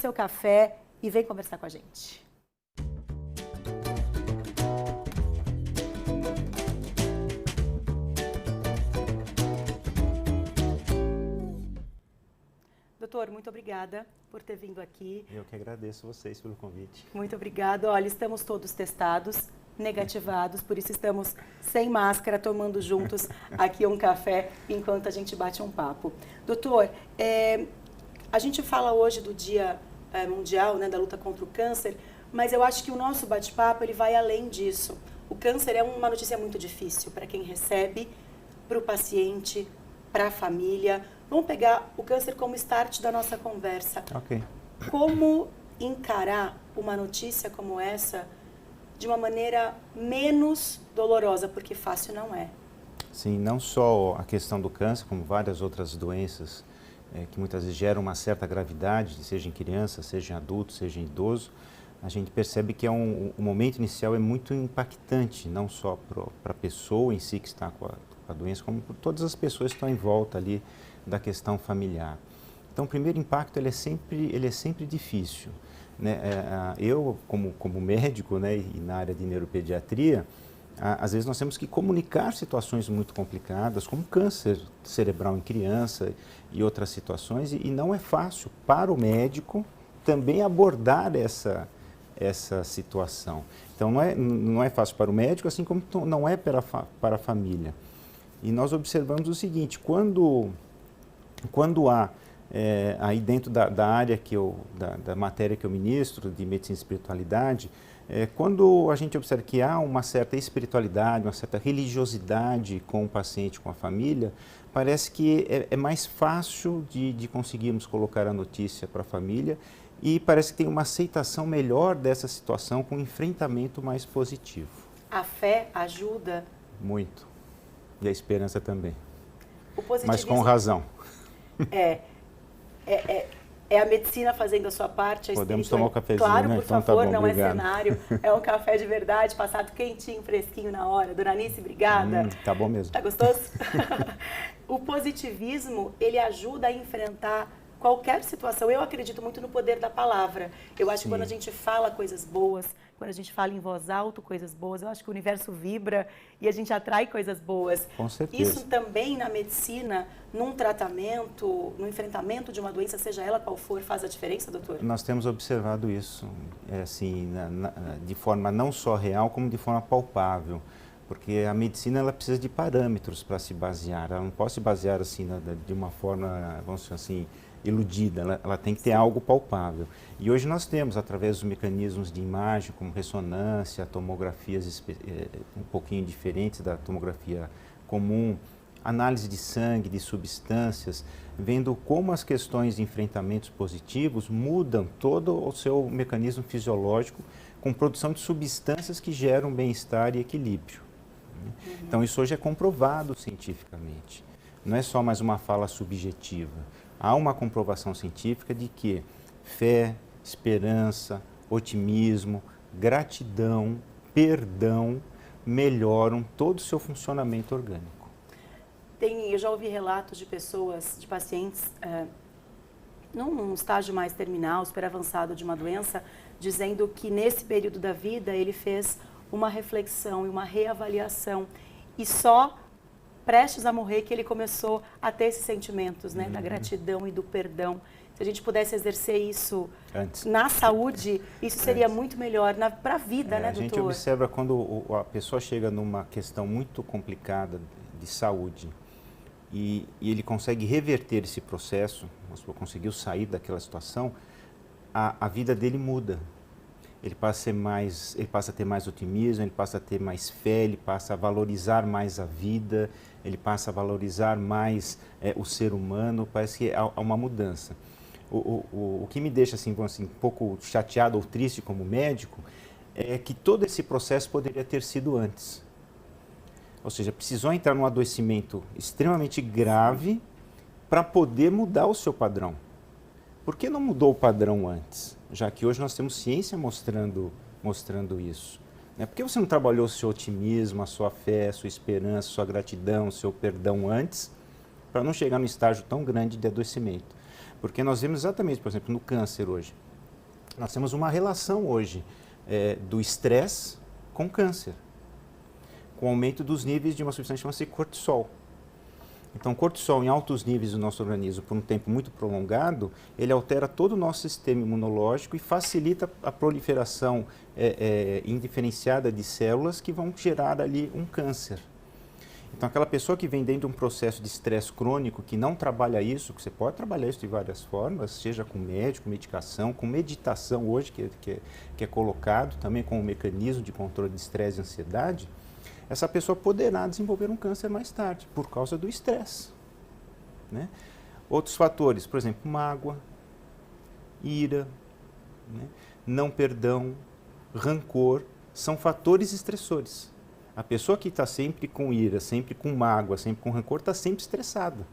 seu café e vem conversar com a gente. Doutor, muito obrigada por ter vindo aqui. Eu que agradeço vocês pelo convite. Muito obrigada. Olha, estamos todos testados, negativados, por isso estamos sem máscara, tomando juntos aqui um café enquanto a gente bate um papo. Doutor, a gente fala hoje do Dia Mundial, né, da luta contra o câncer, mas eu acho que o nosso bate-papo ele vai além disso. O câncer é uma notícia muito difícil para quem recebe, para o paciente, para a família. Vamos pegar o câncer como start da nossa conversa. Ok. Como encarar uma notícia como essa de uma maneira menos dolorosa, porque fácil não é. Sim, não só a questão do câncer, como várias outras doenças que muitas vezes geram uma certa gravidade, seja em criança, seja em adulto, seja em idoso, a gente percebe que o momento inicial é muito impactante, não só para a pessoa em si que está com a doença, como por todas as pessoas que estão em volta ali da questão familiar. Então, o primeiro impacto ele é sempre difícil, né? Eu, como médico, né, e na área de neuropediatria, às vezes nós temos que comunicar situações muito complicadas, como câncer cerebral em criança e outras situações, e não é fácil para o médico também abordar essa situação. Então, não é fácil para o médico, assim como não é para a família. E nós observamos o seguinte, quando há, aí dentro da área da matéria que eu ministro, de medicina e espiritualidade, quando a gente observa que há uma certa espiritualidade, uma certa religiosidade com o paciente, com a família, parece que é mais fácil de conseguirmos colocar a notícia para a família e parece que tem uma aceitação melhor dessa situação com um enfrentamento mais positivo. A fé ajuda? Muito. E a esperança também. O positivismo, mas com razão. É a medicina fazendo a sua parte. Podemos tomar um cafezinho, claro, né? por Então, favor, tá bom, não obrigado. É cenário, é um café de verdade, passado quentinho, fresquinho na hora. Dona Anice, obrigada. Tá bom mesmo. Tá gostoso? O positivismo, ele ajuda a enfrentar qualquer situação. Eu acredito muito no poder da palavra. Eu acho que quando a gente fala coisas boas, quando a gente fala em voz alta coisas boas, eu acho que o universo vibra e a gente atrai coisas boas. Com certeza. Isso também na medicina, num tratamento, no enfrentamento de uma doença, seja ela qual for, faz a diferença, doutor? Nós temos observado isso, assim, de forma não só real, como de forma palpável. Porque a medicina ela precisa de parâmetros para se basear. Ela não pode se basear assim, de uma forma, vamos dizer assim, iludida, ela tem que ter algo palpável. E hoje nós temos, através dos mecanismos de imagem, como ressonância, tomografias um pouquinho diferentes da tomografia comum, análise de sangue, de substâncias, vendo como as questões de enfrentamentos positivos mudam todo o seu mecanismo fisiológico com produção de substâncias que geram bem-estar e equilíbrio. Então, isso hoje é comprovado cientificamente. Não é só mais uma fala subjetiva. Há uma comprovação científica de que fé, esperança, otimismo, gratidão, perdão melhoram todo o seu funcionamento orgânico. Eu já ouvi relatos de pessoas, de pacientes, num estágio mais terminal, super avançado de uma doença, dizendo que nesse período da vida ele fez uma reflexão e uma reavaliação e só prestes a morrer que ele começou a ter esses sentimentos, né, da gratidão e do perdão. Se a gente pudesse exercer isso antes, na saúde, isso seria muito melhor para a vida, né, doutor? A gente observa quando a pessoa chega numa questão muito complicada de saúde e ele consegue reverter esse processo, conseguiu sair daquela situação, a vida dele muda. Ele passa a ter mais otimismo, ele passa a ter mais fé, ele passa a valorizar mais a vida, ele passa a valorizar mais o ser humano, parece que há uma mudança. O que me deixa assim, um pouco chateado ou triste como médico é que todo esse processo poderia ter sido antes. Ou seja, precisou entrar num adoecimento extremamente grave para poder mudar o seu padrão. Por que não mudou o padrão antes? Já que hoje nós temos ciência mostrando isso. Por que você não trabalhou o seu otimismo, a sua fé, a sua esperança, a sua gratidão, o seu perdão antes, para não chegar num estágio tão grande de adoecimento? Porque nós vemos exatamente, por exemplo, no câncer hoje. Nós temos uma relação hoje do estresse com câncer, com o aumento dos níveis de uma substância chamada cortisol. Então, o cortisol em altos níveis do nosso organismo por um tempo muito prolongado, ele altera todo o nosso sistema imunológico e facilita a proliferação indiferenciada de células que vão gerar ali um câncer. Então, aquela pessoa que vem dentro de um processo de estresse crônico, que não trabalha isso, que você pode trabalhar isso de várias formas, seja com médico, medicação, com meditação hoje, que é colocado também como um mecanismo de controle de estresse e ansiedade, essa pessoa poderá desenvolver um câncer mais tarde, por causa do estresse. Né? Outros fatores, por exemplo, mágoa, ira, né? Não perdão, rancor, são fatores estressores. A pessoa que está sempre com ira, sempre com mágoa, sempre com rancor, está sempre estressada.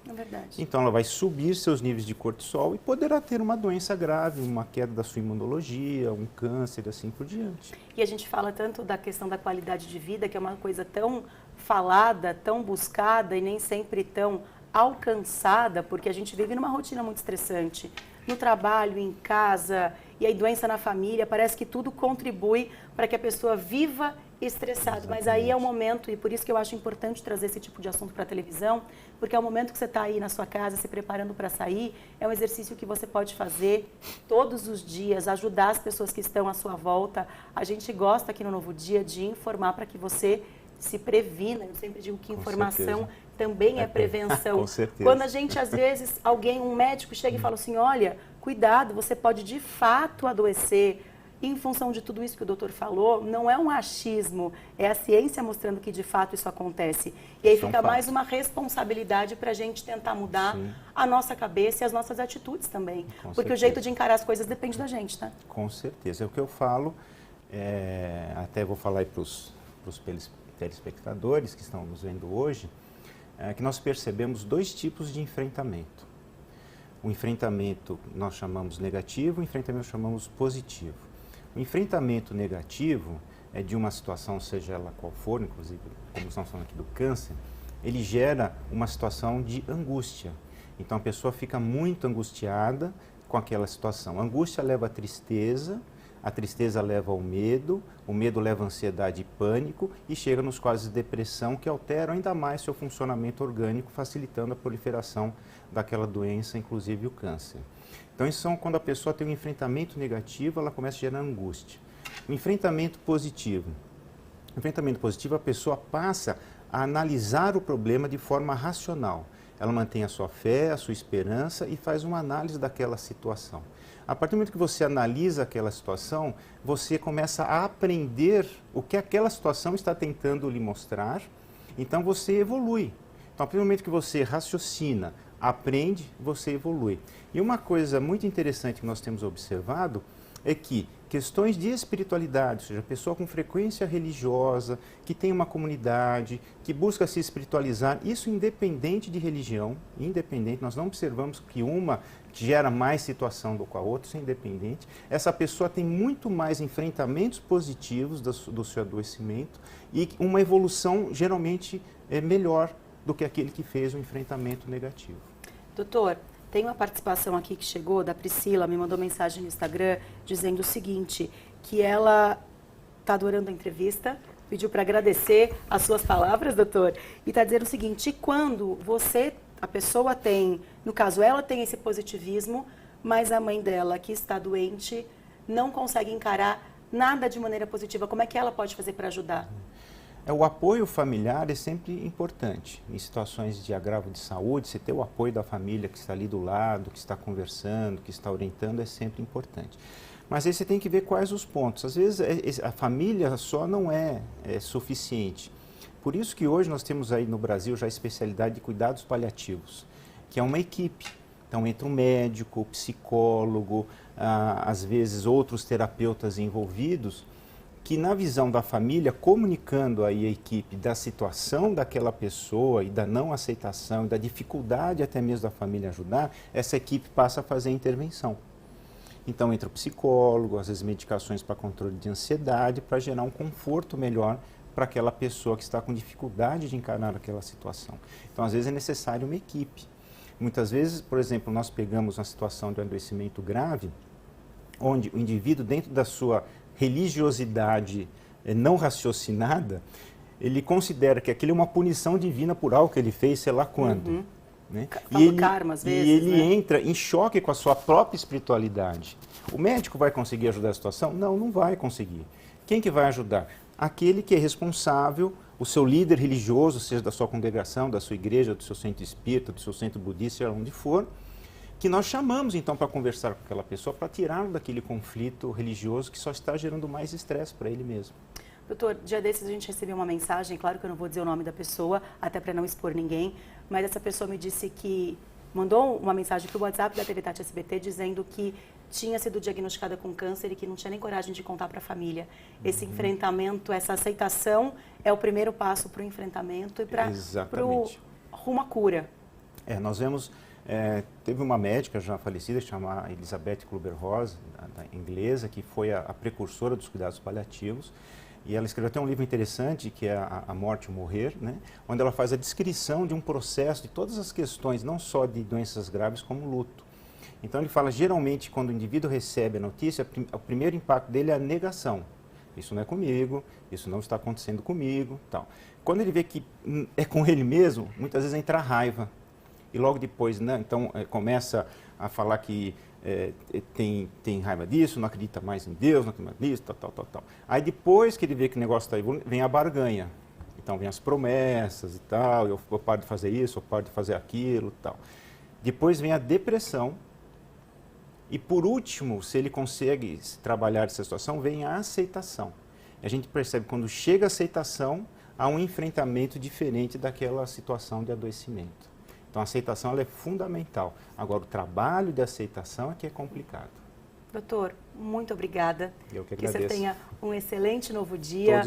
É verdade. Então, ela vai subir seus níveis de cortisol e poderá ter uma doença grave, uma queda da sua imunologia, um câncer, assim por diante. E a gente fala tanto da questão da qualidade de vida, que é uma coisa tão falada, tão buscada e nem sempre tão alcançada, porque a gente vive numa rotina muito estressante. No trabalho, em casa, e aí doença na família, parece que tudo contribui para que a pessoa viva estressado. Mas aí é o momento, e por isso que eu acho importante trazer esse tipo de assunto para a televisão, porque é o momento que você está aí na sua casa se preparando para sair, é um exercício que você pode fazer todos os dias, ajudar as pessoas que estão à sua volta. A gente gosta aqui no Novo Dia de informar para que você se previna. Eu sempre digo que informação também é prevenção. Com certeza. Quando a gente, às vezes, um médico chega e fala assim, olha, cuidado, você pode de fato adoecer. E em função de tudo isso que o doutor falou, não é um achismo, é a ciência mostrando que de fato isso acontece. E aí fica mais uma responsabilidade para a gente tentar mudar a nossa cabeça e as nossas atitudes também. Porque o jeito de encarar as coisas depende da gente, tá? Com certeza. É o que eu falo, até vou falar aí para os telespectadores que estão nos vendo hoje, que nós percebemos dois tipos de enfrentamento. O enfrentamento nós chamamos negativo, o enfrentamento nós chamamos positivo. O enfrentamento negativo é de uma situação, seja ela qual for, inclusive, como estamos falando aqui do câncer, ele gera uma situação de angústia. Então, a pessoa fica muito angustiada com aquela situação. A angústia leva à tristeza leva ao medo, o medo leva à ansiedade e pânico e chega nos quadros de depressão que alteram ainda mais seu funcionamento orgânico, facilitando a proliferação daquela doença, inclusive o câncer. Então, isso são quando a pessoa tem um enfrentamento negativo, ela começa a gerar angústia. O enfrentamento positivo. O enfrentamento positivo, a pessoa passa a analisar o problema de forma racional. Ela mantém a sua fé, a sua esperança e faz uma análise daquela situação. A partir do momento que você analisa aquela situação, você começa a aprender o que aquela situação está tentando lhe mostrar, então você evolui. Então, a partir do momento que você raciocina, aprende, você evolui. E uma coisa muito interessante que nós temos observado é que questões de espiritualidade, ou seja, a pessoa com frequência religiosa, que tem uma comunidade, que busca se espiritualizar, isso independente de religião, independente, nós não observamos que uma gera mais situação do que a outra, isso é independente. Essa pessoa tem muito mais enfrentamentos positivos do seu adoecimento e uma evolução geralmente melhor do que aquele que fez um enfrentamento negativo. Doutor, tem uma participação aqui que chegou da Priscila, me mandou mensagem no Instagram dizendo o seguinte, que ela está adorando a entrevista, pediu para agradecer as suas palavras, doutor, e está dizendo o seguinte, quando a pessoa tem, no caso ela tem esse positivismo, mas a mãe dela que está doente não consegue encarar nada de maneira positiva, como é que ela pode fazer para ajudar? O apoio familiar é sempre importante. Em situações de agravo de saúde, você ter o apoio da família que está ali do lado, que está conversando, que está orientando, é sempre importante. Mas aí você tem que ver quais os pontos. Às vezes a família só não é suficiente. Por isso que hoje nós temos aí no Brasil já a especialidade de cuidados paliativos, que é uma equipe. Então entra um médico, psicólogo, às vezes outros terapeutas envolvidos, que na visão da família, comunicando aí a equipe da situação daquela pessoa e da não aceitação, e da dificuldade até mesmo da família ajudar, essa equipe passa a fazer a intervenção. Então entra o psicólogo, às vezes medicações para controle de ansiedade, para gerar um conforto melhor para aquela pessoa que está com dificuldade de encarar aquela situação. Então às vezes é necessário uma equipe. Muitas vezes, por exemplo, nós pegamos uma situação de adoecimento grave, onde o indivíduo, dentro da sua religiosidade não raciocinada, ele considera que aquilo é uma punição divina por algo que ele fez, sei lá quando. Né? Karma, às vezes, e ele né? entra em choque com a sua própria espiritualidade. O médico vai conseguir ajudar a situação? Não, não vai conseguir. Quem que vai ajudar? Aquele que é responsável, o seu líder religioso, seja da sua congregação, da sua igreja, do seu centro espírita, do seu centro budista, seja onde for, que nós chamamos então para conversar com aquela pessoa, para tirá-lo daquele conflito religioso que só está gerando mais estresse para ele mesmo. Doutor, dia desses a gente recebeu uma mensagem, claro que eu não vou dizer o nome da pessoa, até para não expor ninguém, mas essa pessoa me disse que mandou uma mensagem para o WhatsApp da TV Tati SBT dizendo que tinha sido diagnosticada com câncer e que não tinha nem coragem de contar para a família. Esse enfrentamento, essa aceitação é o primeiro passo para o enfrentamento e para rumo à cura. Nós vemos, teve uma médica já falecida, chamada Elizabeth Kübler-Ross, inglesa, que foi a precursora dos cuidados paliativos. E ela escreveu até um livro interessante, que é A Morte e o Morrer, né? Onde ela faz a descrição de um processo de todas as questões, não só de doenças graves, como luto. Então ele fala, geralmente, quando o indivíduo recebe a notícia, o primeiro impacto dele é a negação. Isso não é comigo, isso não está acontecendo comigo, tal. Quando ele vê que é com ele mesmo, muitas vezes entra a raiva. E logo depois, né, então, começa a falar que tem raiva disso, não acredita mais em Deus, não acredita nisso, tal. Aí depois que ele vê que o negócio está evoluindo, vem a barganha. Então vem as promessas e tal, eu paro de fazer isso, eu paro de fazer aquilo e tal. Depois vem a depressão. E por último, se ele consegue trabalhar essa situação, vem a aceitação. A gente percebe que quando chega a aceitação, há um enfrentamento diferente daquela situação de adoecimento. Então, a aceitação ela é fundamental. Agora, o trabalho de aceitação é que é complicado. Doutor, muito obrigada. Eu que agradeço. Que você tenha um excelente novo dia.